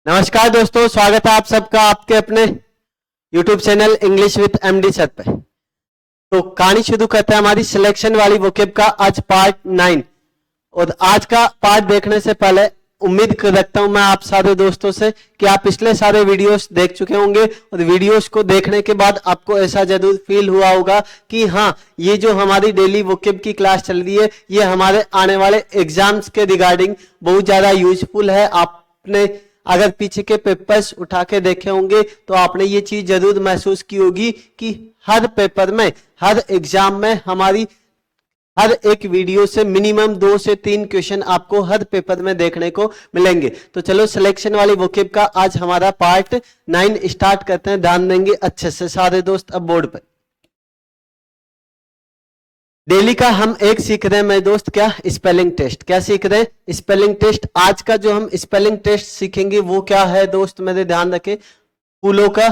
नमस्कार दोस्तों, स्वागत है आप सबका आपके अपने YouTube channel English with MD sir पे। तो कहानी शुरू करते हैं हमारी सिलेक्शन वाली वोकेब का आज पार्ट 9। और आज का पार्ट देखने से पहले उम्मीद रखता हूं मैं आप सारे दोस्तों से कि आप पिछले सारे वीडियोस देख चुके होंगे और वीडियोस को देखने के बाद आपको ऐसा जरूर फील हुआ होगा कि हाँ, ये जो हमारी डेली वोकेब की क्लास चल रही है ये हमारे आने वाले एग्जाम्स के रिगार्डिंग बहुत ज्यादा यूजफुल है। आपने अगर पीछे के पेपर्स उठा के देखे होंगे तो आपने ये चीज जरूर महसूस की होगी कि हर पेपर में, हर एग्जाम में हमारी हर एक वीडियो से मिनिमम 2 से 3 क्वेश्चन आपको हर पेपर में देखने को मिलेंगे। तो चलो सिलेक्शन वाली वोकेब का आज हमारा पार्ट 9 स्टार्ट करते हैं। ध्यान देंगे अच्छे से सारे दोस्त अब बोर्ड पर। डेली का हम एक सीख रहे हैं मेरे दोस्त, क्या स्पेलिंग टेस्ट। क्या सीख रहे हैं? Spelling test. आज का जो हम स्पेलिंग टेस्ट सीखेंगे वो क्या है दोस्त, मेरे ध्यान रखें, फूलों का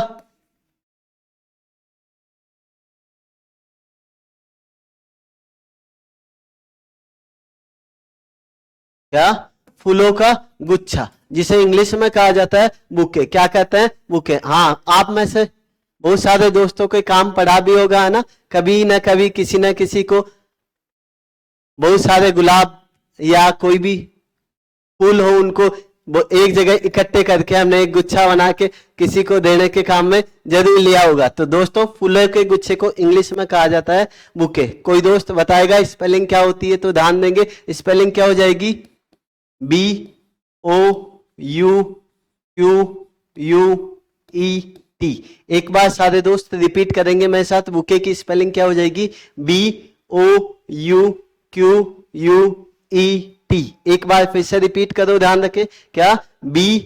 क्या फूलों का गुच्छा, जिसे इंग्लिश में कहा जाता है बुके। क्या कहते हैं? बुके। हाँ, आप में से बहुत सारे दोस्तों के काम पड़ा भी होगा, है ना, कभी ना कभी किसी ना किसी को बहुत सारे गुलाब या कोई भी फूल हो उनको वो एक जगह इकट्ठे करके हमने एक गुच्छा बना के किसी को देने के काम में जरूर लिया होगा। तो दोस्तों फूलों के गुच्छे को इंग्लिश में कहा जाता है बुके। कोई दोस्त बताएगा स्पेलिंग क्या होती है? तो ध्यान देंगे, स्पेलिंग क्या हो जाएगी? BOUQUET। एक बार सारे दोस्त रिपीट करेंगे मेरे साथ, बुके की स्पेलिंग क्या हो जाएगी? BOUQUET। एक बार फिर से रिपीट करो, ध्यान रखें, क्या? BOUQUET।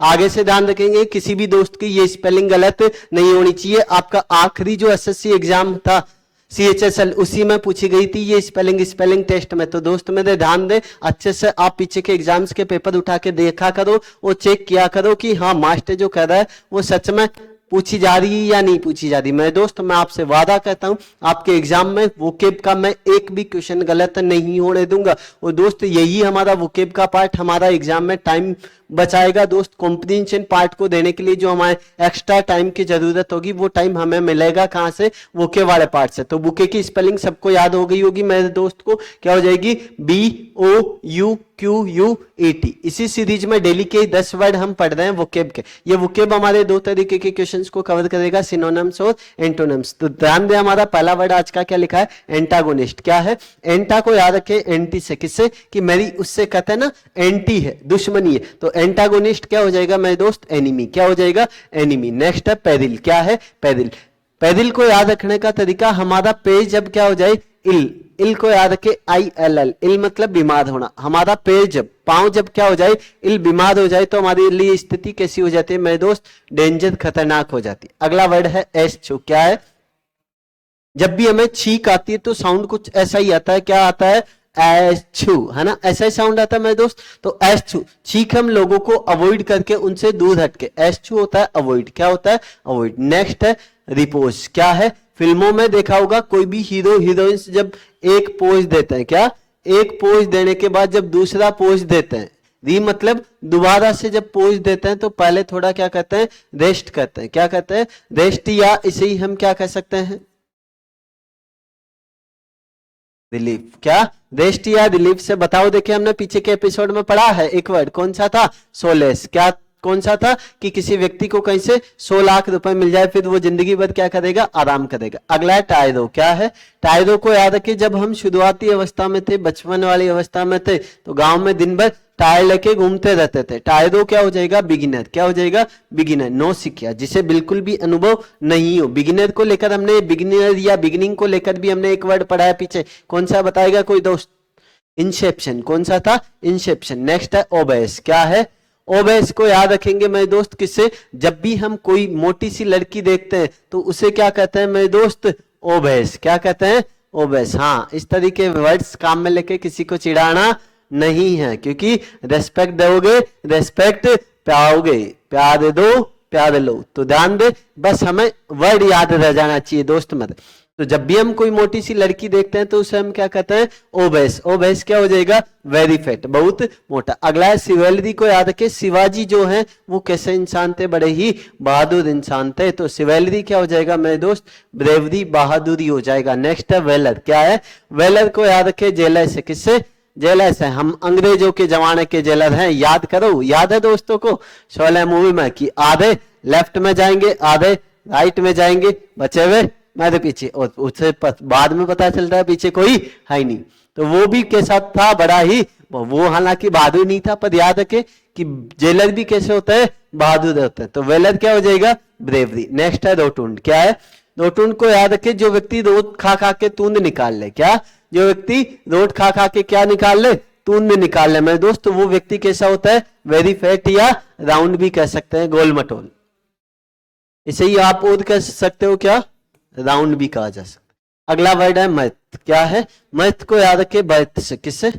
आगे से ध्यान रखेंगे किसी भी दोस्त की ये स्पेलिंग गलत नहीं होनी चाहिए। आपका आखिरी जो एसएससी एग्जाम था CHSL उसी में पूछी गई थी ये स्पेलिंग टेस्ट में। तो दोस्त मेरे ध्यान दें अच्छे से, आप पीछे के एग्जाम्स के पेपर उठा के देखा करो और चेक किया करो कि हाँ मास्टर जो कह रहा है वो सच में पूछी जा रही है या नहीं पूछी जा रही। मैं दोस्त मैं आपसे वादा करता हूं आपके एग्जाम में वोकेब का मैं एक भी क्वेश्चन गलत नहीं होने दूंगा। और दोस्त यही हमारा वोकेब का पार्ट हमारा एग्जाम में टाइम बचाएगा दोस्त। कॉम्प्रिहेंशन पार्ट को देने के लिए जो हमारे एक्स्ट्रा टाइम की जरूरत होगी वो टाइम हमें मिलेगा कहां से? वोकेब वाले पार्ट से। तो बुके की स्पेलिंग सबको याद हो गई होगी मेरे दोस्त को, क्या हो जाएगी? BOUQUET। इसी सीरीज में डेली के 10 वर्ड हम पढ़ रहे हैं वोकेब के। ये वोकेब हमारे 2 तरीके के क्वेश्चंस को कवर करेगा, सिनोनिम्स और एंटोनिम्स। तो ध्यान दें हमारा पहला वर्ड आज का क्या लिखा है? एंटागोनिस्ट। क्या है? एंटा को याद रखें एंटी से, किससे? कि मेरी उससे कहते हैं ना एंटी है, दुश्मनी है। तो एंटागोनिस्ट क्या हो जाएगा मेरे दोस्त? एनिमी। क्या हो जाएगा? एनिमी। नेक्स्ट है पेरिल। क्या है? पेरिल। पेरिल को याद रखने का तरीका, हमारा पेज जब क्या हो जाए? इल। इल को याद रखे ILL। इल मतलब बीमार होना। हमारा पेज जब, पांव जब क्या हो जाए? इल, बीमार हो जाए तो हमारे लिए स्थिति कैसी हो जाती है मेरे दोस्त? डेंजर, खतरनाक हो जाती है। अगला वर्ड है एस्चू। क्या है? जब भी हमें छींक आती है तो साउंड कुछ ऐसा ही आता है। क्या आता है? एच्छू, है ना, ऐसा ही साउंड आता है मेरे दोस्त। तो एच्छू, छींक हम लोगों को अवॉइड करके उनसे दूर हटके, एच्छू होता है अवॉइड। क्या होता है? अवॉइड। नेक्स्ट है रिपोज। क्या है? फिल्मों में देखा होगा कोई भी हीरो हीरोइंस जब एक पोज देते हैं, क्या? एक पोज देने के बाद जब दूसरा पोज देते हैं, री मतलब दोबारा से जब पोज देते हैं तो पहले थोड़ा क्या कहते हैं? रेस्ट करते हैं। क्या कहते हैं? रेस्ट, या इसे ही हम क्या कह सकते हैं? रिलीफ। क्या? रेस्ट या रिलीफ से बताओ। देखिए हमने पीछे के एपिसोड में पढ़ा है एक वर्ड, कौन सा था? सोलेस। क्या कौन सा था? कि किसी व्यक्ति को कहीं से 100 लाख रुपए मिल जाए फिर वो जिंदगी भर क्या करेगा? आराम करेगा। अगला है टायरो। क्या है? टायरो को याद रखिए जब हम शुरुआती अवस्था में थे, बचपन वाली अवस्था में थे, तो गांव में दिन भर टायर लेके घूमते रहते थे। टायरो क्या हो जाएगा? बिगिनर। क्या हो जाएगा? बिगिनर। नो सिकिया, जिसे बिल्कुल भी अनुभव नहीं हो। बिगिनर को लेकर हमने, बिगिनर या बिगिनिंग को लेकर भी हमने एक वर्ड पढ़ा है पीछे, कौन सा बताएगा कोई दोस्त? इंसेप्शन। कौन सा था? इंसेप्शन। नेक्स्ट है ओबेस। क्या है? ओबेस को याद रखेंगे मेरे दोस्त किससे? जब भी हम कोई मोटी सी लड़की देखते हैं तो उसे क्या कहते हैं मेरे दोस्त? ओबेस। क्या कहते हैं? ओबेस। हाँ, इस तरीके वर्ड्स काम में लेके किसी को चिढ़ाना नहीं है, क्योंकि रेस्पेक्ट दोगे रेस्पेक्ट पाओगे, प्यार दो प्यार लो। तो ध्यान दे, बस हमें वर्ड याद रह जाना चाहिए दोस्त। मत तो जब भी हम कोई मोटी सी लड़की देखते हैं तो उसे हम क्या कहते हैं, ओबेस। ओबेस क्या हो जाएगा, वेरी फैट, बहुत मोटा। अगला है शिवैलरी को याद रखे, शिवाजी जो है वो कैसे इंसान थे, बड़े ही बहादुर इंसान थे। तो शिवैलरी क्या हो जाएगा मेरे दोस्त, ब्रेवरी, बहादुरी हो जाएगा। नेक्स्ट है वेलर, क्या है, वेलर को याद रखे जेलस, किससे, जेलस है। हम अंग्रेजों के जमाने के जेलर हैं, याद करो, याद है दोस्तों को शोले मूवी में कि आधे लेफ्ट में जाएंगे, आधे राइट में जाएंगे, बचे हुए मेरे पीछे, और उससे बाद में पता चलता है पीछे कोई है ही नहीं। तो वो भी कैसा था, बड़ा ही, वो हालांकि बहादुर नहीं था, पर याद रखे कि जेलर भी कैसे होते हैं, बहादुर होते हैं। तो वेलर क्या हो जाएगा, ब्रेवरी। नेक्स्ट है रोटुंड, क्या है, रोटुंड को याद रखे जो व्यक्ति रोट खा खा के तूंद निकाल ले, क्या, जो व्यक्ति रोट खा खा के क्या निकाल ले, तूंद निकाल ले मेरे दोस्त, तो वो व्यक्ति कैसा होता है, वेरी फैट, या राउंड भी कह सकते हैं, गोल मटोल। इसे ही आप और कह सकते हो क्या, राउंड भी कहा जा सकता। अगला वर्ड है मैथ, क्या है, मैथ को याद रखे बर्थ से, किससे,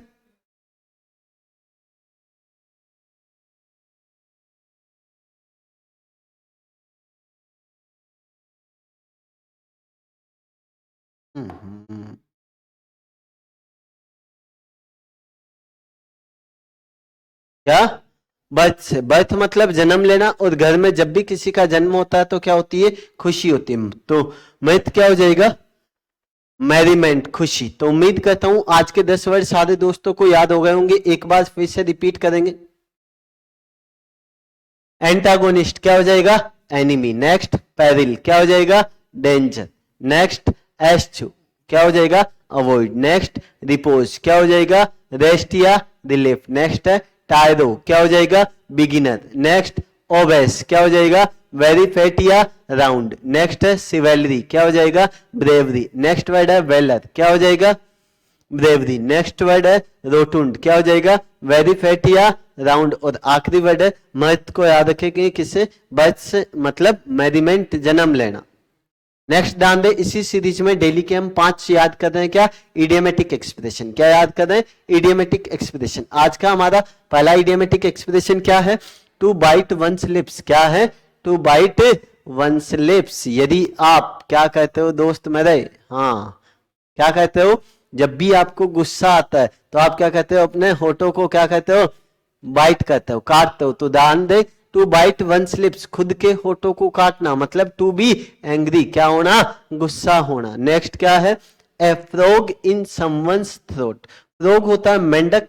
क्या, बर्थ से। बर्थ मतलब जन्म लेना, और घर में जब भी किसी का जन्म होता है तो क्या होती है, खुशी होती है। तो मैथ क्या हो जाएगा, मैरीमेंट, खुशी। तो उम्मीद करता हूं आज के 10 वर्ड सारे दोस्तों को याद हो गए होंगे। एक बार फिर से रिपीट करेंगे। एंटागोनिस्ट क्या हो जाएगा, एनिमी। नेक्स्ट पेरिल क्या हो जाएगा, डेंजर। नेक्स्ट एस्चू क्या हो जाएगा, अवॉइड। नेक्स्ट रिपोज क्या हो जाएगा, रेस्ट या रिलीफ। नेक्स्ट है टायरो क्या हो जाएगा, बिगिनर। नेक्स्ट ओबेस क्या हो जाएगा, वेरी फैट या राउंड। नेक्स्ट है सिवेलरी क्या हो जाएगा, ब्रेवरी। नेक्स्ट वर्ड है वेलर क्या हो जाएगा, ब्रेवरी। नेक्स्ट वर्ड है रोटुंड क्या हो जाएगा, वेरी फैट या राउंड। और आखिरी वर्ड है मर्थ को याद रखेंगे, किसे, बर्थ से मतलब मेरिमेंट, जन्म लेना। नेक्स्ट ध्यान दे, इसी सीरीज में डेली के हम 5 याद कर रहे हैं, क्या, इडियमेटिक एक्सप्रेशन। क्या याद कर रहे हैं, इडियमेटिक एक्सप्रेशन। आज का हमारा पहला इडियमेटिक एक्सप्रेशन क्या है, टू बाइट वंस लिप्स। क्या है, टू बाइट वंस लिप्स। यदि आप क्या कहते हो दोस्त मेरे, हाँ क्या कहते हो, जब भी आपको गुस्सा आता है तो आप क्या कहते हो, अपने होठों को क्या कहते हो, बाइट करते हो, काटते हो। तो ध्यान दे, टू बाइट वंस लिप्स, खुद के होठों को काटना, मतलब टू बी एंग्री, क्या होना, गुस्सा होना। नेक्स्ट क्या है, ए frog in someone's throat. Frog होता है मेंढक,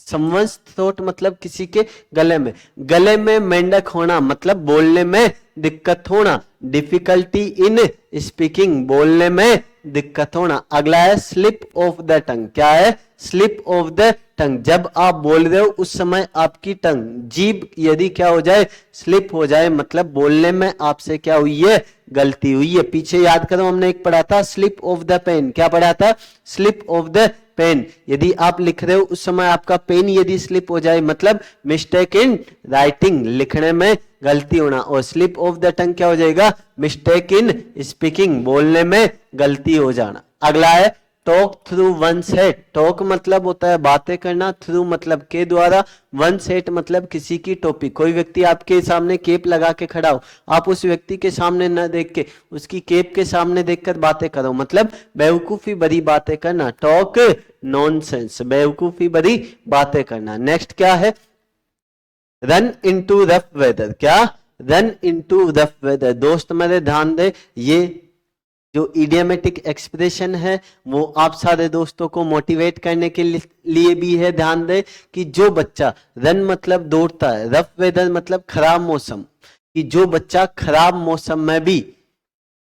समवंस थ्रोट मतलब किसी के गले में। गले में मेंढक होना मतलब बोलने में दिक्कत होना, डिफिकल्टी इन स्पीकिंग, बोलने में दिक्कत होना। अगला है स्लिप ऑफ द टंग। क्या है, स्लिप ऑफ द टंग, जब आप बोल रहे हो उस समय आपकी टंग, जीभ यदि क्या हो जाए, स्लिप हो जाए, मतलब बोलने में आपसे क्या हुई है, गलती हुई है। पीछे याद करो हमने एक पढ़ा था, स्लिप ऑफ द पेन। क्या पढ़ा था, स्लिप ऑफ द पेन। यदि आप लिख रहे हो उस समय आपका पेन यदि स्लिप हो जाए, मतलब मिस्टेक इन राइटिंग, लिखने में गलती होना। और स्लिप ऑफ द टंग क्या हो जाएगा, मिस्टेक इन स्पीकिंग, बोलने में गलती हो जाना। अगला है talk through one set. Talk मतलब होता है बातें करना, थ्रू मतलब के द्वारा, वन सेट मतलब किसी की टोपी। कोई व्यक्ति आपके सामने केप लगा के खड़ा हो, आप उस व्यक्ति के सामने न देख के उसकी केप के सामने देखकर बातें करो, मतलब बेवकूफी भरी बातें करना। टॉक नॉनसेंस, बेवकूफी भरी बातें करना। नेक्स्ट क्या है, रन इनटू रफ वेदर। क्या, रन इनटू रफ वेदर। दोस्त मेरे ध्यान दे, ये जो इडियमेटिक एक्सप्रेशन है वो आप सारे दोस्तों को मोटिवेट करने के लिए भी है। ध्यान दे कि जो बच्चा, रन मतलब दौड़ता है, रफ वेदर मतलब खराब मौसम, कि जो बच्चा खराब मौसम में भी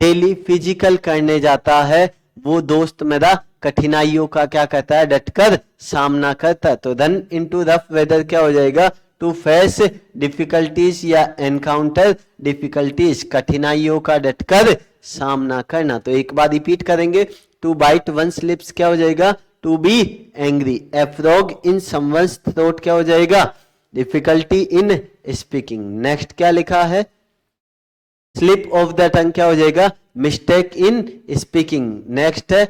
डेली फिजिकल करने जाता है, वो दोस्त मेरा कठिनाइयों का क्या कहता है, डटकर सामना करता है। तो रन इनटू रफ वेदर क्या हो जाएगा, टू फेस डिफिकल्टीज या एनकाउंटर डिफिकल्टीज, कठिनाइयों का डटकर सामना करना। तो एक बार रिपीट करेंगे, टू बाइट वंस लिप्स क्या हो जाएगा, to be angry. A frog in someone's throat क्या हो जाएगा, डिफिकल्टी इन स्पीकिंग। नेक्स्ट क्या लिखा है, स्लिप ऑफ द टंग क्या हो जाएगा, मिस्टेक इन स्पीकिंग। नेक्स्ट है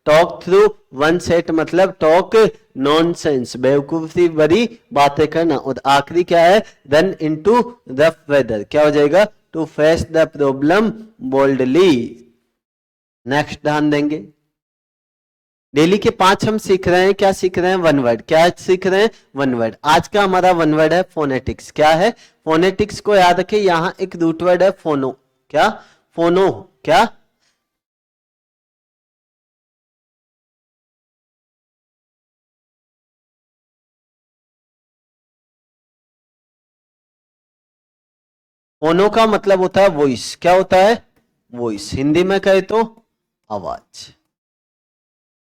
टॉक थ्रू वन सेट मतलब टॉक नॉनसेंस, बेवकूफी भरी बातें करना। और आखिरी क्या है, रन इनटू रफ वेदर क्या हो जाएगा, to face the problem boldly. Next ध्यान देंगे, डेली के 5 हम सीख रहे हैं, क्या सीख रहे हैं? One word. क्या सीख रहे हैं? One word. आज का हमारा वन वर्ड है फोनेटिक्स। क्या है? फोनेटिक्स को याद रखें, यहां एक रूट वर्ड है फोनो। क्या? फोनो। क्या? फोनो का मतलब होता है वॉइस। क्या होता है? वॉइस। हिंदी में कहे तो आवाज।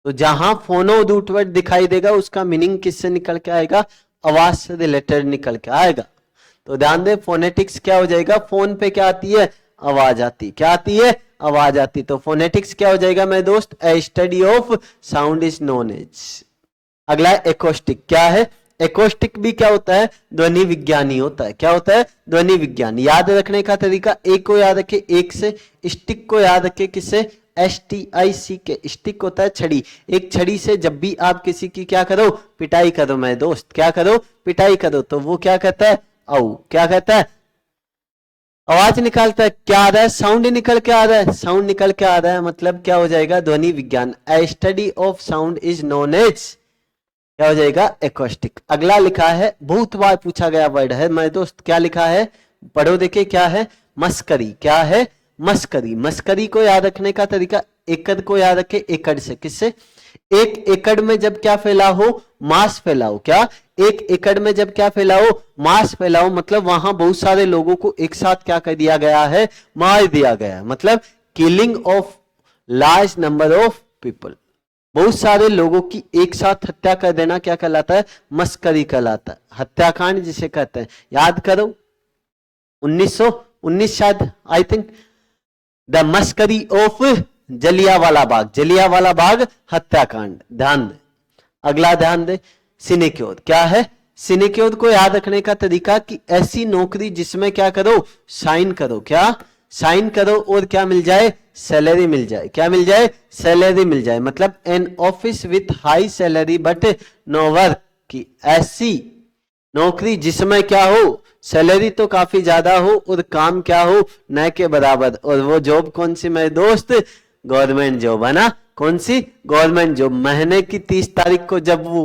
तो जहां फोनो रूट वर्ड दिखाई देगा उसका मीनिंग किससे निकल के आएगा? आवाज से रिलेटेड निकल के आएगा। तो ध्यान दे, फोनेटिक्स क्या हो जाएगा? फोन पे क्या आती है? आवाज आती। क्या आती है? आवाज आती। तो फोनेटिक्स क्या हो जाएगा मेरे दोस्त? A study of sound is known as. अगला है एकोस्टिक। क्या है? एकोस्टिक भी क्या होता है? ध्वनि विज्ञानी होता है। क्या होता है? ध्वनि विज्ञान। याद रखने का तरीका, एक को याद रखे एक से, स्टिक को याद रखे किससे? STIC। स्टिक होता है छड़ी। एक छड़ी से जब भी आप किसी की क्या करो? पिटाई करो मेरे दोस्त। क्या करो? पिटाई करो। तो वो क्या कहता है? औ। क्या कहता है? आवाज निकालता है। क्या आ रहा है? साउंड निकल के आ रहा है। साउंड निकल के आ रहा है मतलब क्या हो जाएगा? ध्वनि विज्ञान। A study of sound is known as क्या हो जाएगा? एकोस्टिक। अगला लिखा है, बहुत बार पूछा गया वर्ड है मेरे दोस्त। क्या लिखा है? पढ़ो देखिए क्या है? मस्करी। क्या है? मस्करी। मस्करी को याद रखने का तरीका, एकड़ को याद रखे एकड़ से। किससे? एक एकड़ में जब क्या फैलाओ? मास फैलाओ। क्या? एक एकड़ में जब क्या फैलाओ? मास फैलाओ। मतलब वहां बहुत सारे लोगों को एक साथ क्या कर दिया गया है? मार दिया गया। मतलब killing of large number of people. बहुत सारे लोगों की एक साथ हत्या कर देना क्या कहलाता है? मस्करी कहलाता है। हत्याकांड जिसे कहते हैं। याद करो 1919 शायद, आई थिंक, द मस्करी ऑफ जलियांवाला बाग। जलियांवाला बाग हत्याकांड। ध्यान दे। अगला ध्यान दे, सिनेक्योर। क्या है? सिनेक्योर को याद रखने का तरीका कि ऐसी नौकरी जिसमें क्या करो? साइन करो। क्या? साइन करो और क्या मिल जाए? सैलरी मिल जाए। क्या मिल जाए? सैलरी मिल जाए। मतलब an office with high salary but no work की ऐसी नौकरी जिसमें क्या हो? सैलरी तो काफी ज्यादा हो और काम क्या हो? न के बराबर। और वो जॉब कौन सी मेरे दोस्त? गवर्नमेंट जॉब है ना। कौन सी? Government job. महीने की 30 तारीख को जब वो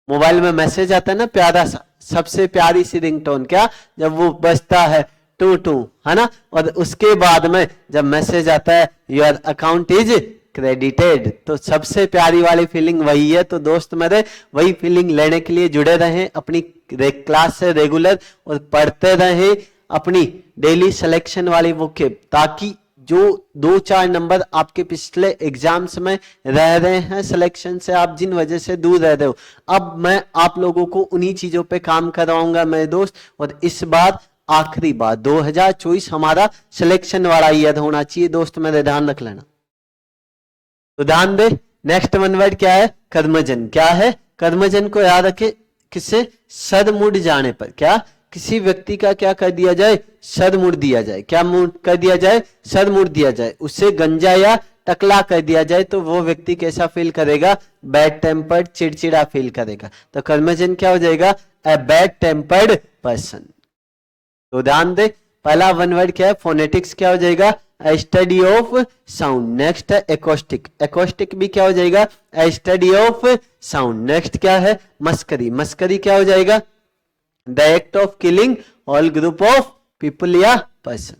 मोबाइल में मैसेज आता है ना प्यारा सा, सबसे प्यारी सी रिंगटोन, क्या? जब वो बजता है टू टू, है ना, और उसके बाद में जब मैसेज आता है योर अकाउंट इज क्रेडिटेड, तो सबसे प्यारी वाली फीलिंग वही है। तो दोस्त मेरे, वही फीलिंग लेने के लिए जुड़े रहें अपनी क्लास से रेगुलर और पढ़ते रहें अपनी डेली सिलेक्शन वाली बुक, ताकि जो 2-4 नंबर आपके पिछले एग्जाम्स में रह रहे हैं सिलेक्शन से, आप जिन वजह से दूर रह रहे हो, अब मैं आप लोगों को उन्हीं चीजों पे काम करवाऊंगा मेरे दोस्त। और इस बार आखिरी बार 2024 हमारा सिलेक्शन वाला ईयर होना चाहिए दोस्त, मेरे ध्यान रख लेना। तो ध्यान दे, नेक्स्ट वन वर्ड क्या है? कर्मजन। क्या है? कर्मजन को याद रखे किससे? सर मुड़ जाने पर। क्या? किसी व्यक्ति का क्या कर दिया जाए? सर मुड़ दिया जाए। क्या मुड़ कर दिया जाए? सर मुड़ दिया जाए। उससे गंजा या टकला कर दिया जाए तो वो व्यक्ति कैसा फील करेगा? बैड टेम्पर्ड, चिड़चिड़ा फील करेगा। तो कर्मजन क्या हो जाएगा? A bad tempered person. तो ध्यान दे, पहला वन वर्ड क्या है? फोनेटिक्स क्या हो जाएगा? Study of sound. नेक्स्ट है एकोस्टिक। एकोस्टिक भी क्या हो जाएगा? Study of sound. नेक्स्ट क्या है? मस्करी। मस्करी क्या हो जाएगा? The act of killing all group of people या पर्सन।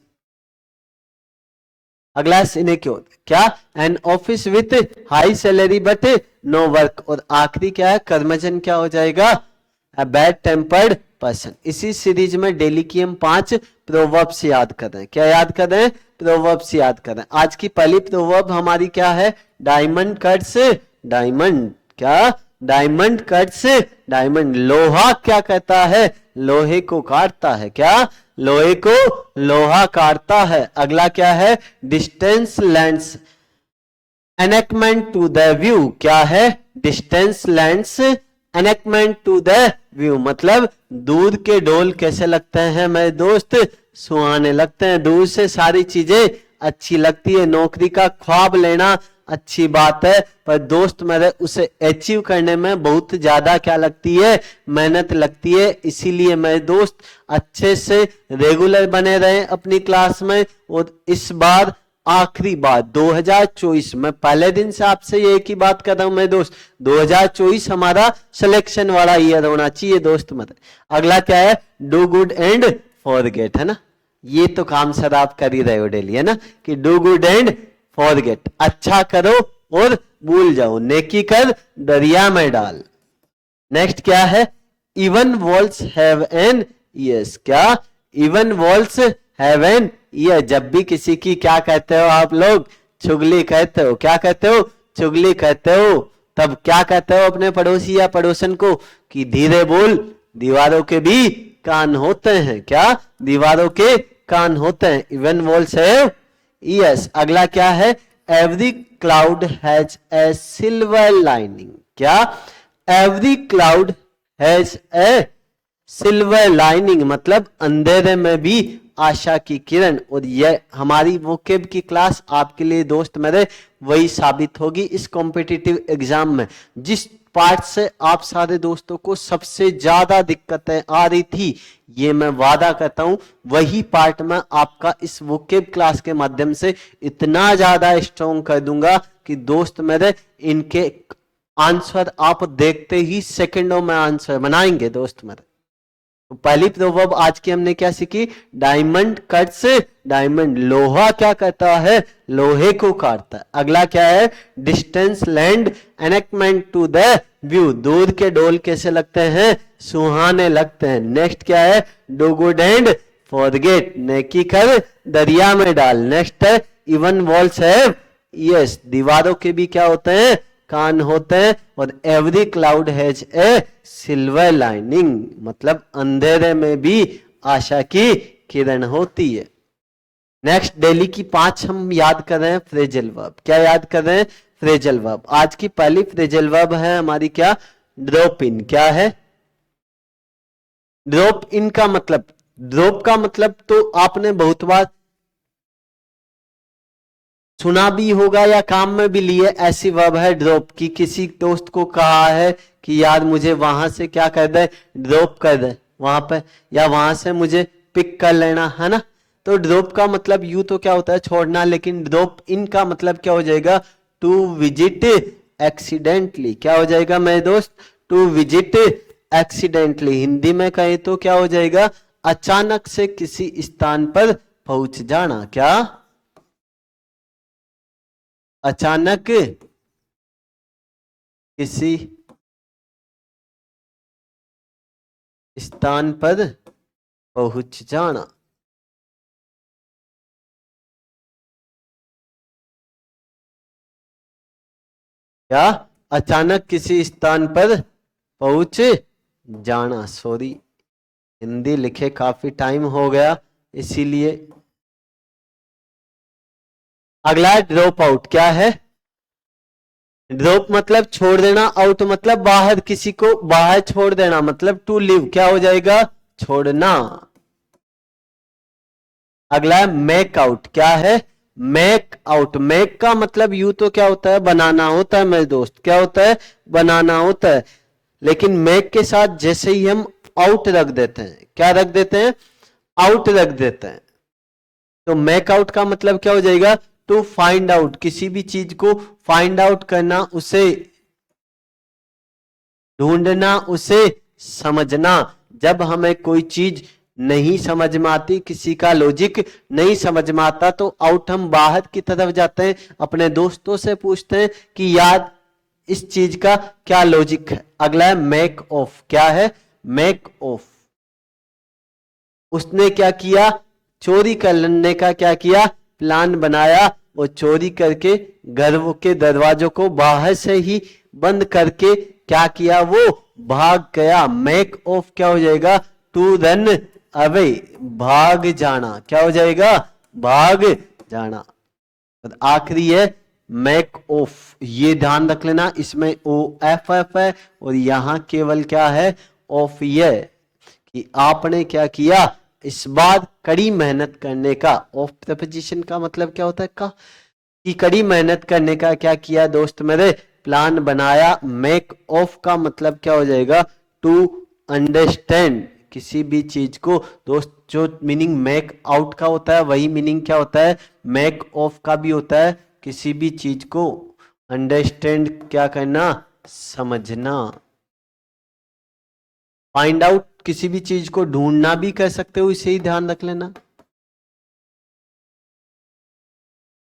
अगला सिनेक्योर। क्या? An office with high salary but no work. और आखिरी क्या है? कर्मजन क्या हो जाएगा? A bad tempered person। इसी सीरीज में डेली की हम 5 प्रोवर्ब्स याद कर रहे हैं। क्या याद कर रहे हैं? प्रोवर्ब्स याद कर रहे हैं। आज की पहली प्रोवर्ब हमारी क्या है? Diamond cuts diamond. क्या? Diamond cuts diamond. लोहा क्या कहता है? लोहे को काटता है। क्या? लोहे को लोहा काटता है। अगला क्या है? Distance lends enchantment to the view. क्या है? Distance lends enchantment to the view. मतलब दूध के डोल कैसे लगते हैं मेरे दोस्त? सुहाने लगते हैं। दूर से सारी चीजें अच्छी लगती है। नौकरी का ख्वाब लेना अच्छी बात है, पर दोस्त मेरे उसे अचीव करने में बहुत ज्यादा क्या लगती है? मेहनत लगती है। इसीलिए मेरे दोस्त अच्छे से रेगुलर बने रहे अपनी क्लास में। और इस बार आखिरी बात 2024, मैं पहले दिन से आपसे ये एक ही बात कर रहा हूं मैं दोस्त, 2024 हमारा सिलेक्शन वाला ईयर होना चाहिए दोस्त मत। अगला क्या है, डू गुड एंड फॉरगेट, है ना, ये तो काम सर आप कर ही रहे हो डेली, है ना, कि डू गुड एंड फॉरगेट, अच्छा करो और भूल जाओ, नेकी कर दरिया में डाल। नेक्स्ट क्या है, even walls have an ears, क्या, even walls have an ear, जब भी किसी की क्या कहते हो आप लोग, चुगली कहते हो, क्या कहते हो, चुगली कहते हो, तब क्या कहते हो अपने पड़ोसी या पड़ोसन को कि धीरे बोल दीवारों के भी कान होते हैं, क्या, दीवारों के कान होते हैं, इवन वॉल्स हैव ईयर्स। अगला क्या है, every cloud has a silver lining, क्या, every cloud has a silver lining, मतलब अंधेरे में भी आशा की किरण। और ये हमारी वोकेब की क्लास आपके लिए दोस्त मेरे वही साबित होगी इस कॉम्पिटिटिव एग्जाम में, जिस पार्ट से आप सारे दोस्तों को सबसे ज्यादा दिक्कतें आ रही थी, ये मैं वादा करता हूं वही पार्ट में आपका इस वोकेब क्लास के माध्यम से इतना ज्यादा स्ट्रॉन्ग कर दूंगा कि दोस्त मेरे इनके आंसर आप देखते ही सेकंडों में आंसर बनाएंगे दोस्त मेरे। तो पहली प्रोवर्ब आज की हमने क्या सीखी, डायमंड कट्स डायमंड, लोहा क्या करता है, लोहे को काटता है। अगला क्या है, distance lend enchantment to the view, दूर के डोल कैसे लगते हैं, सुहाने लगते हैं। नेक्स्ट क्या है, डू गुड एंड फॉरगेट, नेकी कर दरिया में डाल। नेक्स्ट है, इवन वॉल्स हैव ईयर्स, दीवारों के भी क्या होते हैं, कान होते हैं। और every cloud has a silver lining, मतलब अंधेरे में भी आशा की किरण होती है। नेक्स्ट डेली की 5 हम याद कर रहे हैं फ्रेजल वर्ब, क्या याद कर रहे हैं, फ्रेजल वर्ब। आज की पहली फ्रेजल वर्ब है हमारी क्या, ड्रॉप इन, क्या है, ड्रॉप इन का मतलब, ड्रॉप का मतलब तो आपने बहुत बार सुना भी होगा या काम में भी लिए, ऐसी वर्ब है ड्रॉप की, किसी दोस्त को कहा है कि यार मुझे वहां से क्या कर दे, ड्रॉप कर दे वहां पे, या वहां से मुझे पिक कर लेना, है ना। तो ड्रॉप का मतलब यू तो क्या होता है छोड़ना, लेकिन ड्रॉप इन का मतलब क्या हो जाएगा, टू विजिट एक्सीडेंटली, क्या हो जाएगा मेरे दोस्त, टू विजिट एक्सीडेंटली। हिंदी में कहें तो क्या हो जाएगा, अचानक से किसी स्थान पर पहुंच जाना, क्या, अचानक किसी स्थान पर पहुंच जाना। क्या, अचानक किसी स्थान पर पहुंच जाना। सॉरी, हिंदी लिखे काफी टाइम हो गया इसीलिए। अगला ड्रॉप आउट, क्या है, ड्रॉप मतलब छोड़ देना, आउट मतलब बाहर, किसी को बाहर छोड़ देना, मतलब टू लीव, क्या हो जाएगा, छोड़ना। अगला है मेक आउट, क्या है, मेक आउट, मेक का मतलब यू तो क्या होता है, बनाना होता है मेरे दोस्त, क्या होता है, बनाना होता है। लेकिन मेक के साथ जैसे ही हम आउट रख देते हैं, क्या रख देते हैं, आउट रख देते हैं, तो मेक आउट का मतलब क्या हो जाएगा, टू फाइंड आउट, किसी भी चीज को फाइंड आउट करना, उसे ढूंढना, उसे समझना। जब हमें कोई चीज नहीं समझ में आती, किसी का लॉजिक नहीं समझ में आता, तो आउट हम बाहर की तरफ जाते हैं, अपने दोस्तों से पूछते हैं कि यार इस चीज का क्या लॉजिक है। अगला है मेक ऑफ, क्या है, मेक ऑफ, उसने क्या किया, चोरी करने का क्या किया, प्लान बनाया, और चोरी करके घर के दरवाजों को बाहर से ही बंद करके क्या किया, वो भाग गया। मेक ऑफ क्या हो जाएगा, टू रन अवे, भाग जाना, क्या हो जाएगा, भाग जाना। और आखिरी है मेक ऑफ, ये ध्यान रख लेना, इसमें ओ एफ एफ है और यहां केवल क्या है, ऑफ, ये कि आपने क्या किया, इस बार कड़ी मेहनत करने का। ऑफ प्रपोजिशन का मतलब क्या होता है, का, कि कड़ी मेहनत करने का क्या किया दोस्त मेरे, प्लान बनाया। मेक ऑफ का मतलब क्या हो जाएगा, टू अंडरस्टैंड, किसी भी चीज को दोस्त, जो मीनिंग मेक आउट का होता है वही मीनिंग क्या होता है, मेक ऑफ का भी होता है किसी भी चीज को अंडरस्टैंड क्या करना, समझना। फाइंड आउट किसी भी चीज को ढूंढना भी कह सकते हो, इसे ही ध्यान रख लेना।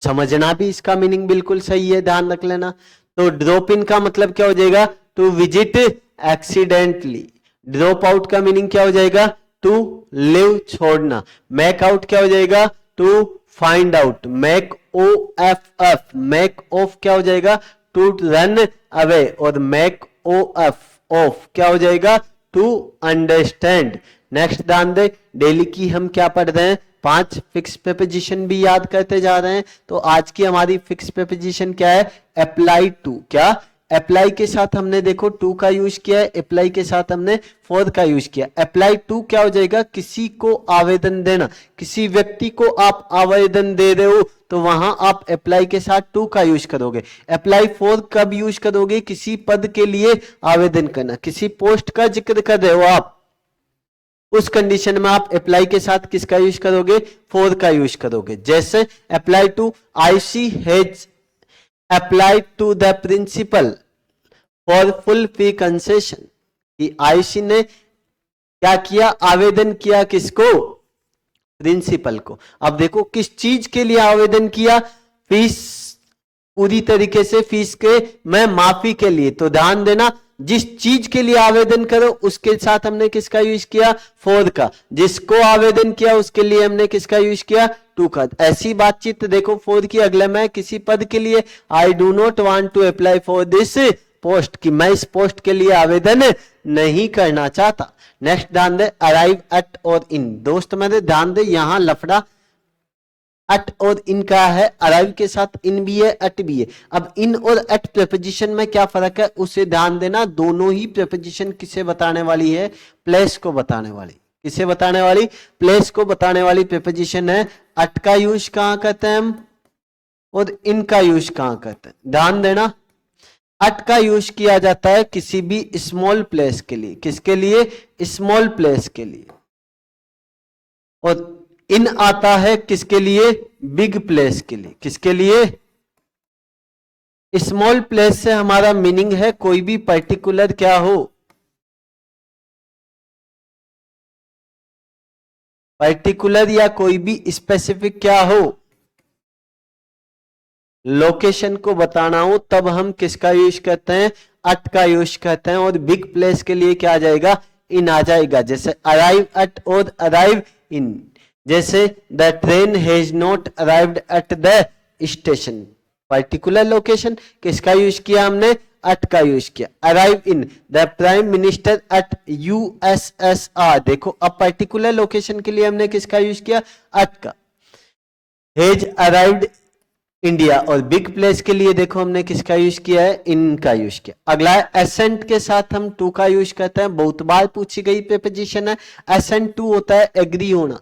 समझना भी इसका मीनिंग बिल्कुल सही है, ध्यान रख लेना। तो ड्रॉप इन का मतलब क्या हो जाएगा, to visit accidentally. Drop out का मीनिंग क्या हो जाएगा, टू लिव, छोड़ना। मेक आउट क्या हो जाएगा, to find out. Make O F F, make off क्या हो जाएगा, टू रन अवे। और मेक ओ एफ ऑफ क्या हो जाएगा, टू अंडरस्टैंड। नेक्स्ट ध्यान दे, डेली की हम क्या पढ़ रहे हैं, 5 फिक्स प्रीपोजिशन भी याद करते जा रहे हैं। तो आज की हमारी फिक्स प्रीपोजिशन क्या है, अप्लाई टू। क्या, अप्लाई के साथ हमने देखो टू का यूज किया है, अप्लाई के साथ हमने फॉर का यूज किया। अप्लाई टू क्या हो जाएगा, किसी को आवेदन देना। किसी व्यक्ति को आप आवेदन दे रहे हो तो वहां आप अप्लाई के साथ टू का यूज करोगे। अप्लाई फॉर कब यूज करोगे, किसी पद के लिए आवेदन करना, किसी पोस्ट का जिक्र कर रहे हो आप, उस कंडीशन में आप अप्लाई के साथ किसका यूज करोगे, फॉर का यूज करोगे। जैसे अप्लाई टू, आईसी has applied to the principal for full fee concession. आईसी ने क्या किया, आवेदन किया किसको, प्रिंसिपल को। अब देखो किस चीज के लिए आवेदन किया, फीस, पूरी तरीके से फीस के मैं माफी के लिए। तो ध्यान देना, जिस चीज के लिए आवेदन करो उसके साथ हमने किसका यूज किया, फॉर का। जिसको आवेदन किया उसके लिए हमने किसका यूज किया, टू का। ऐसी बातचीत देखो फॉर की, अगले मैं किसी पद के लिए, I do not want to apply for this post, कि मैं इस पोस्ट के लिए आवेदन नहीं करना चाहता। नेक्स्ट ध्यान दे, अराइव एट और इन। दोस्त मेरे ध्यान दे, यहां लफड़ा एट और इन का है, अराइव के साथ इन भी है, एट भी है। अब इन और एट प्रीपोजिशन में क्या फर्क है उसे ध्यान देना। दोनों ही प्रीपोजिशन किसे बताने वाली है, प्लेस को बताने वाली। किसे बताने वाली, प्लेस को बताने वाली प्रीपोजिशन है। एट का यूज कहां करते हैं हम, और इन का यूज कहां करते हैं, ध्यान देना। एट का यूज किया जाता है किसी भी स्मॉल प्लेस के लिए, किसके लिए, स्मॉल प्लेस के लिए। और इन आता है किसके लिए, बिग प्लेस के लिए। किसके लिए, स्मॉल प्लेस से हमारा मीनिंग है कोई भी पर्टिकुलर क्या हो, पर्टिकुलर या कोई भी स्पेसिफिक क्या हो, लोकेशन को बताना हो, तब हम किसका यूज करते हैं, एट का यूज करते हैं। और बिग प्लेस के लिए क्या आ जाएगा, इन आ जाएगा। जैसे अराइव एट और अराइव इन। जैसे the train has not arrived at the station, particular location, किसका यूज किया हमने, एट का यूज किया। Arrive in the prime minister eight USSR, देखो अब पर्टिकुलर लोकेशन के लिए हमने किसका यूज किया, एट का। हैज अराइव्ड इंडिया, और बिग प्लेस के लिए देखो हमने किसका यूज किया है, इन का यूज किया। अगला है एसेंट के साथ हम टू का यूज करते हैं, बहुत बार पूछी गई प्रीपोजिशन है। एसेंट टू होता है एग्री होना,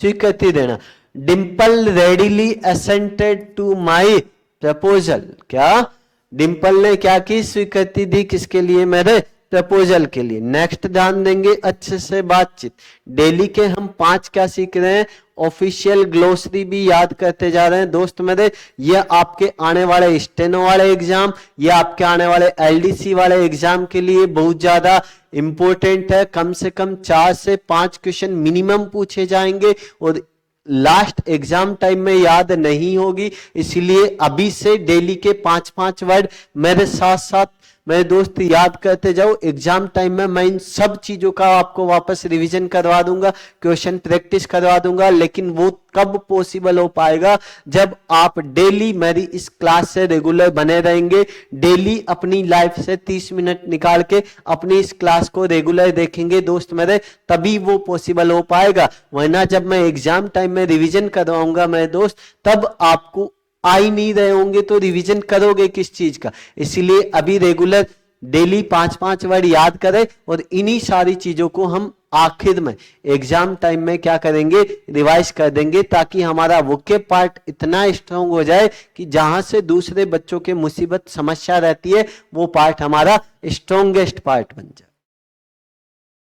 स्वीकृति देना। Dimple readily assented to my proposal, क्या, डिम्पल ने क्या की, स्वीकृति दी किसके लिए, मेरे प्रपोजल के लिए। नेक्स्ट ध्यान देंगे अच्छे से बातचीत। डेली के हम 5 क्या सीख रहे हैं, ऑफिशियल ग्लोसरी भी याद करते जा रहे हैं। दोस्त मेरे, ये आपके आने वाले स्टेनो वाले एग्जाम, ये आपके आने वाले एलडीसी वाले एग्जाम के लिए बहुत ज्यादा इंपॉर्टेंट है। कम से कम 4 से 5 क्वेश्चन मिनिमम पूछे जाएंगे और लास्ट एग्जाम टाइम में याद नहीं होगी। इसलिए अभी से डेली के 5-5 वर्ड मेरे साथ साथ मेरे दोस्त याद करते जाओ। एग्जाम टाइम में मैं इन सब चीजों का आपको वापस रिवीजन करवा दूंगा, क्वेश्चन प्रैक्टिस करवा दूंगा। लेकिन वो कब पॉसिबल हो पाएगा, जब आप डेली मेरी इस क्लास से रेगुलर बने रहेंगे। डेली अपनी लाइफ से 30 मिनट निकाल के अपनी इस क्लास को रेगुलर देखेंगे दोस्त मेरे, तभी वो पॉसिबल हो पाएगा। वरना जब मैं एग्जाम टाइम में रिवीजन करवाऊंगा मेरे दोस्त, तब आपको आ ही नहीं रहे होंगे तो रिवीजन करोगे किस चीज का। इसीलिए अभी रेगुलर डेली 5-5 वर्ड याद करें और इन्हीं सारी चीजों को हम आखिर में एग्जाम टाइम में क्या करेंगे, रिवाइज कर देंगे, ताकि हमारा वोकेब पार्ट इतना स्ट्रांग हो जाए कि जहां से दूसरे बच्चों के मुसीबत समस्या रहती है वो पार्ट हमारा स्ट्रॉन्गेस्ट पार्ट बन जाए।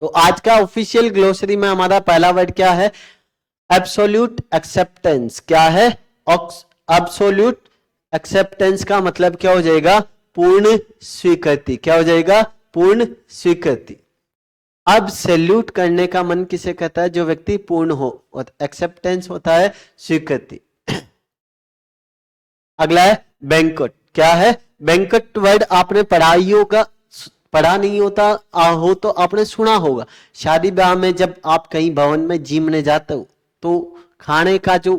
तो आज का ऑफिशियल ग्लोसरी में हमारा पहला वर्ड क्या है, एब्सोल्यूट एक्सेप्टेंस। क्या है, एब्सोल्यूट एक्सेप्टेंस का मतलब क्या हो जाएगा? पूर्ण स्वीकृति। क्या हो जाएगा? पूर्ण स्वीकृति। अब सैल्यूट करने का मन किसे कहता है? जो व्यक्ति पूर्ण हो, और एक्सेप्टेंस होता है स्वीकृति। अगला है बैंकट। क्या है? बैंकट वर्ड आपने पढ़ा ही होगा, पढ़ा नहीं होता हो तो आपने सुना होगा। शादी ब्याह में जब आप कहीं भवन में जिमने जाते हो तो खाने का जो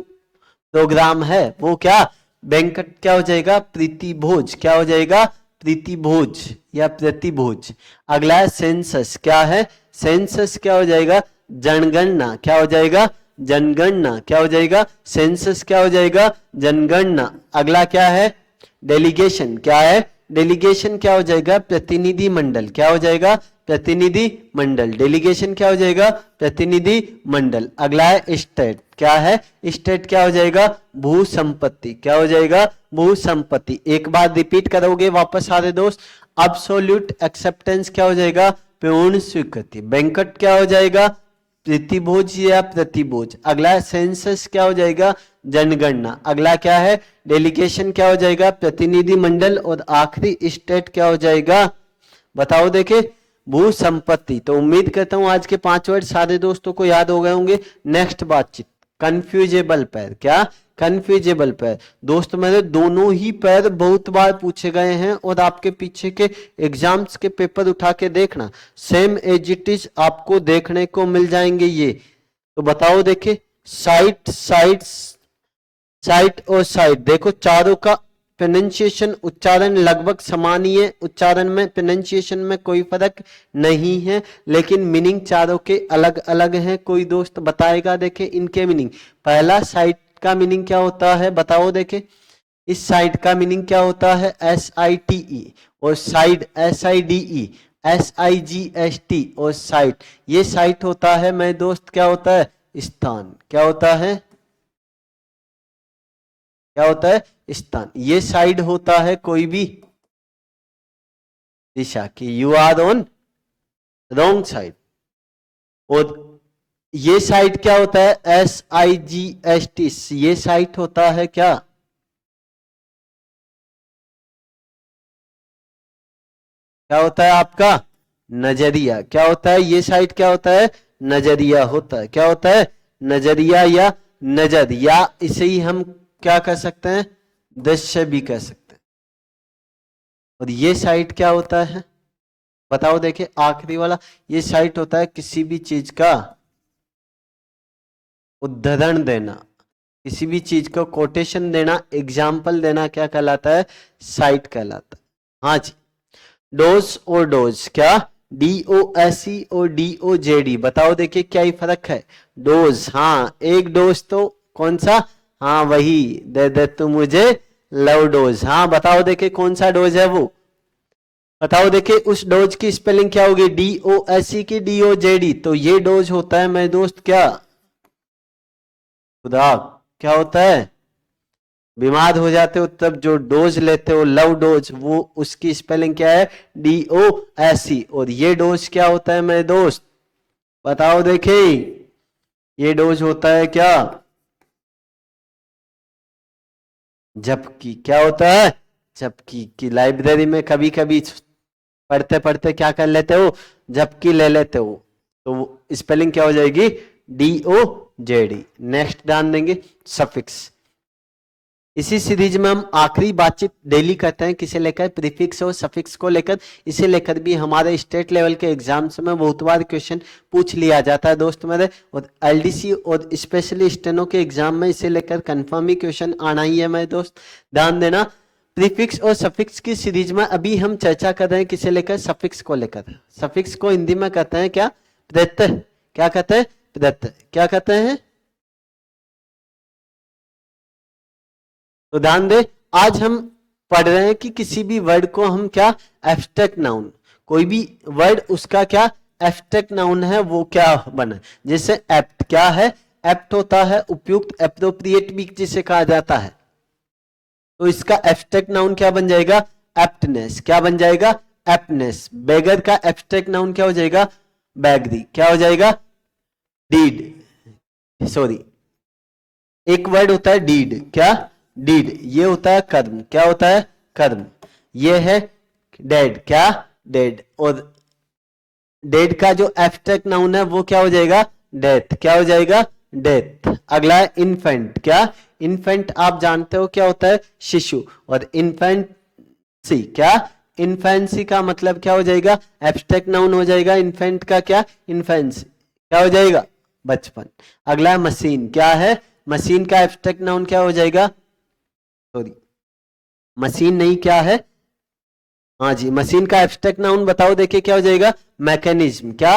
प्रोग्राम है वो क्या? बैंकट। क्या हो जाएगा? प्रीति भोज। क्या हो जाएगा? प्रीति भोज या प्रति भोज। अगला है सेंसस। क्या है? सेंसस क्या हो जाएगा? जनगणना। क्या हो जाएगा? जनगणना। क्या हो जाएगा? सेंसस क्या हो जाएगा? जनगणना। अगला क्या है? डेलीगेशन। क्या है? डेलीगेशन क्या हो जाएगा? प्रतिनिधि मंडल। क्या हो जाएगा? प्रतिनिधि मंडल। डेलीगेशन क्या हो जाएगा? प्रतिनिधि मंडल। अगला है स्टेट। क्या है? स्टेट क्या हो जाएगा? भू संपत्ति। क्या हो जाएगा? भू संपत्ति। एक बार रिपीट करोगे वापस सारे दोस्त। अब्सोल्यूट एक्सेप्टेंस क्या हो जाएगा? पूर्ण स्वीकृति। बैंकट क्या हो जाएगा? प्रतिभोज या प्रतिभोज। अगला सेंसस क्या हो जाएगा? जनगणना। अगला क्या है? डेलीगेशन क्या हो जाएगा? प्रतिनिधि मंडल। और आखिरी स्टेट क्या हो जाएगा? बताओ देखे। भू संपत्ति। तो उम्मीद करता हूं आज के 5 वर्ड सारे दोस्तों को याद हो गए होंगे। नेक्स्ट बातचीत, कन्फ्यूजेबल पैर। क्या? कन्फ्यूजेबल पैर। दोस्त मेरे दोनों ही पैर बहुत बार पूछे गए हैं और आपके पीछे के एग्जाम्स के पेपर उठा के देखना, सेम एज इट इज आपको देखने को मिल जाएंगे ये। तो बताओ देखे, साइट साइट साइट और साइट, देखो चारों का प्रोनाउंसिएशन उच्चारण लगभग समान ही है। उच्चारण में प्रोनाउंसिएशन में कोई फर्क नहीं है, लेकिन मीनिंग चारों के अलग अलग हैं। कोई दोस्त बताएगा देखे इनके मीनिंग। पहला साइट का मीनिंग क्या होता है? बताओ देखे। इस साइट का मीनिंग क्या होता है? SITE। और साइड SIDE, SIGST। और साइट, ये साइट होता है मैं दोस्त क्या होता है? स्थान। क्या होता है? क्या होता है? स्थान। ये साइड होता है कोई भी दिशा की। You are on wrong side. और ये साइड क्या होता है? SIGST। ये साइड होता है क्या? क्या होता है आपका? नजरिया। क्या होता है? ये साइड क्या होता है? नजरिया होता है। क्या होता है? नजरिया या नजर, या इसे ही हम क्या कर सकते हैं? दृश्य भी कह सकते हैं। और ये साइड क्या होता है? बताओ देखिए आखिरी वाला। ये साइट होता है किसी भी चीज का उदाहरण देना, किसी भी चीज को कोटेशन देना, एग्जाम्पल देना, क्या कहलाता है? साइट कहलाता है। हाँ जी। डोज और डोज। क्या? DOSE और DOJD। बताओ देखिए क्या ही फर्क है? डोज, हाँ एक डोज तो कौन सा? हाँ वही, दे दे तू मुझे लव डोज। हाँ बताओ देखिए कौन सा डोज है वो? बताओ देखिए उस डोज की स्पेलिंग क्या होगी? DOSE की DOJD। तो ये डोज होता है मेरे दोस्त क्या? खुदा, क्या होता है? बीमार हो जाते हो तब जो डोज लेते हो, लव डोज, वो उसकी स्पेलिंग क्या है? DOSE। और ये डोज क्या होता है मेरे दोस्त? बताओ देखिए, ये डोज होता है क्या? जबकि। क्या होता है? जबकि। की लाइब्रेरी में कभी कभी पढ़ते पढ़ते क्या कर लेते हो? जबकि ले लेते हो। तो स्पेलिंग क्या हो जाएगी? DOJD। नेक्स्ट ध्यान देंगे, सफिक्स। इसी सीरीज में हम आखिरी बातचीत डेली करते हैं किसे लेकर? प्रीफिक्स और सफिक्स को लेकर। इसे लेकर भी हमारे स्टेट लेवल के एग्जाम्स में बहुत बार क्वेश्चन पूछ लिया जाता है दोस्त मेरे। और LDC और स्पेशली स्टेनो के एग्जाम में इसे लेकर कंफर्म ही क्वेश्चन आना ही है मेरे दोस्त, ध्यान देना। प्रीफिक्स और सफिक्स की सीरीज में अभी हम चर्चा कर रहे हैं किसे लेकर? सफिक्स को लेकर। सफिक्स को हिंदी में कहते हैं क्या? प्रत्यय। क्या कहते हैं? प्रत्यय। क्या कहते हैं? तो ध्यान दे, आज हम पढ़ रहे हैं कि किसी भी वर्ड को हम क्या? Abstract noun. कोई भी वर्ड उसका क्या? एब्स्ट्रैक्ट नाउन है, वो क्या बना? जैसे एप्ट। क्या है? एप्ट होता है उपयुक्त, एप्रोप्रिएट भी जिसे कहा जाता है। तो इसका एब्स्ट्रैक्ट नाउन क्या बन जाएगा? एप्टनेस। क्या बन जाएगा? एप्टनेस। बेगर का एब्स्ट्रैक्ट नाउन क्या हो जाएगा? बैगरी। क्या हो जाएगा? डीड, सॉरी, एक वर्ड होता है डीड, क्या? डीड, ये होता है कर्म, क्या होता है? कर्म। ये है डेड, क्या? डेड। और डेड का जो एब्स्ट्रैक्ट नाउन है वो क्या हो जाएगा? डेथ, क्या हो जाएगा? डेथ। अगला है इन्फेंट, क्या? इन्फेंट आप जानते हो क्या होता है? शिशु। और इन्फेंसी, क्या? इन्फेंसी का मतलब क्या हो जाएगा? एब्स्ट्रैक्ट नाउन हो जाएगा इन्फेंट का, क्या? इन्फेंसी, क्या हो जाएगा? बचपन। अगला है मशीन, क्या है? मशीन का एब्स्ट्रैक्ट नाउन क्या हो जाएगा? सॉरी, मशीन नहीं, क्या है? हाँ जी, मशीन का एब्स्ट्रैक्ट नाउन बताओ, देखिए क्या हो जाएगा? मैकेनिज्म, क्या?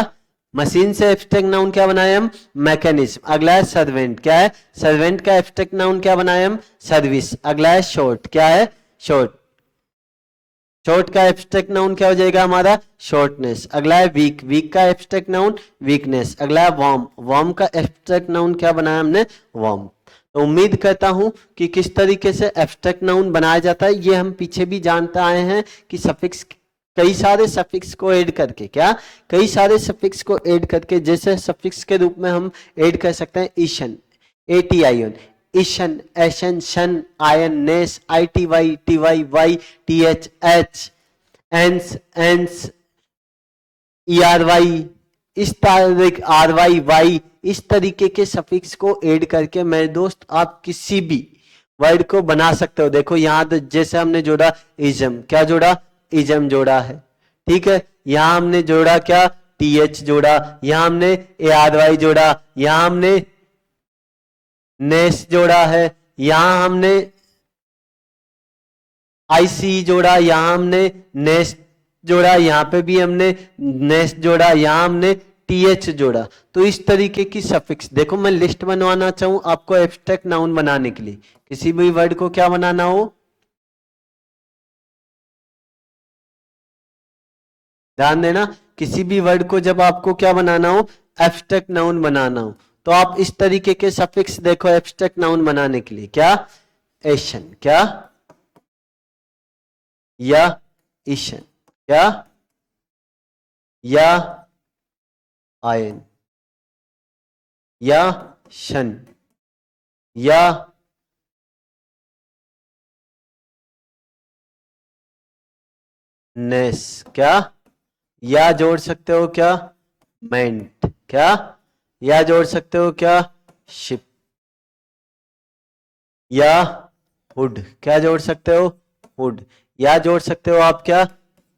मशीन से एब्स्ट्रैक्ट नाउन क्या बनाए हम? मैकेनिज्म। अगला है सर्वेंट, क्या है? सर्वेंट का एब्स्ट्रैक्ट नाउन क्या बनाए हम? सर्विस। अगला है शॉर्ट, क्या है? शॉर्ट। शॉर्ट का एब्स्ट्रैक्ट नाउन क्या हो जाएगा हमारा? शॉर्टनेस। अगला है वीक, वीक का एब्स्ट्रैक्ट नाउन वीकनेस। अगला है वार्म, वार्म का एब्स्ट्रैक्ट नाउन क्या बनाया हमने? वार्म। तो उम्मीद करता हूं कि किस तरीके से एब्स्ट्रैक्ट नाउन बनाया जाता है ये हम पीछे भी जानते आए हैं कि सफिक्स, कई सारे सफिक्स को ऐड करके, क्या? कई सारे सफिक्स को ऐड करके, जैसे सफिक्स के रूप में हम ऐड कर सकते हैं Ishan, ATION, ition, ation, tion, ion, ness, ITY, TY, Y, TH, H, ance, ence, ERY, इस तारीख RY, वाई, इस तरीके के सफिक्स को ऐड करके मेरे दोस्त आप किसी भी वर्ड को बना सकते हो। देखो यहाँ तो जैसे हमने जोड़ा इजम, क्या जोड़ा? इजम जोड़ा है, ठीक है। यहां हमने जोड़ा क्या? TH जोड़ा। यहां हमने ARY जोड़ा। यहां हमने नेस जोड़ा है। यहां हमने IC जोड़ा। यहां हमने नेस जोड़ा। यहां पे भी हमने नेस जोड़ा। यहां हमने TH जोड़ा। तो इस तरीके की सफिक्स, देखो मैं लिस्ट बनवाना चाहूं आपको एब्स्ट्रैक्ट नाउन बनाने के लिए, किसी भी वर्ड को क्या बनाना हो, ध्यान देना, किसी भी वर्ड को जब आपको क्या बनाना हो? एब्स्ट्रैक्ट नाउन बनाना हो, तो आप इस तरीके के सफिक्स देखो एब्स्ट्रैक्ट नाउन बनाने के लिए, क्या? एशन, क्या? या ईशन, क्या? या आयन, या शन, या नेस, क्या? या जोड़ सकते हो क्या? मेंट, क्या? या जोड़ सकते हो क्या? शिप, या हुड, क्या जोड़ सकते हो? हुड। या जोड़ सकते हो आप क्या?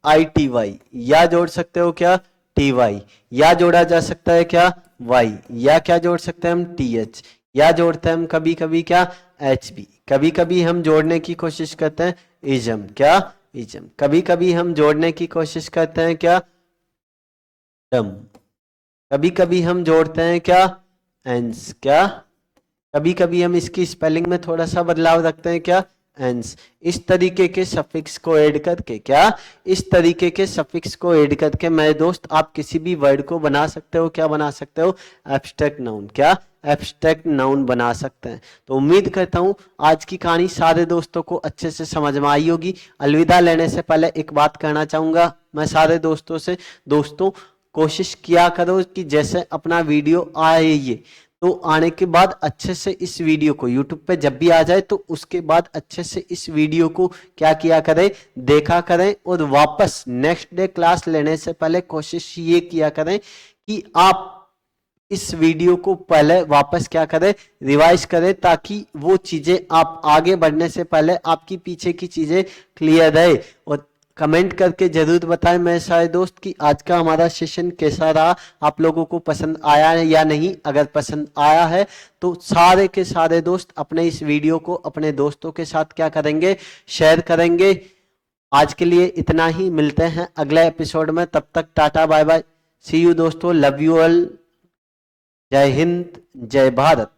ITY। या जोड़ सकते हो क्या? TY। या जोड़ा जा सकता है क्या? Y। या क्या जोड़ सकते हैं हम? TH। या जोड़ते हैं हम कभी कभी क्या? HB। कभी कभी हम जोड़ने की कोशिश करते हैं इजम, क्या? इजम। कभी कभी हम जोड़ने की कोशिश करते हैं क्या? डम। कभी कभी हम जोड़ते हैं क्या? एंस, क्या? कभी कभी हम इसकी स्पेलिंग में थोड़ा सा बदलाव रखते हैं क्या? एंस। इस तरीके के सफिक्स को ऐड करके, क्या? इस तरीके के सफिक्स को ऐड करके मेरे दोस्त आप किसी भी वर्ड को बना सकते हो, क्या बना सकते हो? एब्स्ट्रैक्ट नाउन, क्या? एब्स्ट्रैक्ट नाउन बना सकते हैं। तो उम्मीद करता हूं आज की कहानी सारे दोस्तों को अच्छे से समझ में आई होगी। अलविदा लेने से पहले एक बात कहना चाहूंगा मैं सारे दोस्तों से, दोस्तों कोशिश किया करो कि जैसे अपना वीडियो आए ये, तो आने के बाद अच्छे से इस वीडियो को YouTube पे जब भी आ जाए तो उसके बाद अच्छे से इस वीडियो को क्या किया करें? देखा करें। और वापस नेक्स्ट डे क्लास लेने से पहले कोशिश ये किया करें कि आप इस वीडियो को पहले वापस क्या करें? रिवाइज करें, ताकि वो चीजें आप आगे बढ़ने से पहले आपकी पीछे की चीजें क्लियर रहे। और कमेंट करके जरूर बताएं मेरे सारे दोस्त कि आज का हमारा सेशन कैसा रहा, आप लोगों को पसंद आया है या नहीं। अगर पसंद आया है तो सारे के सारे दोस्त अपने इस वीडियो को अपने दोस्तों के साथ क्या करेंगे? शेयर करेंगे। आज के लिए इतना ही, मिलते हैं अगले एपिसोड में, तब तक tata bye bye, see you दोस्तों, लव यू ऑल, जय हिंद, जय भारत।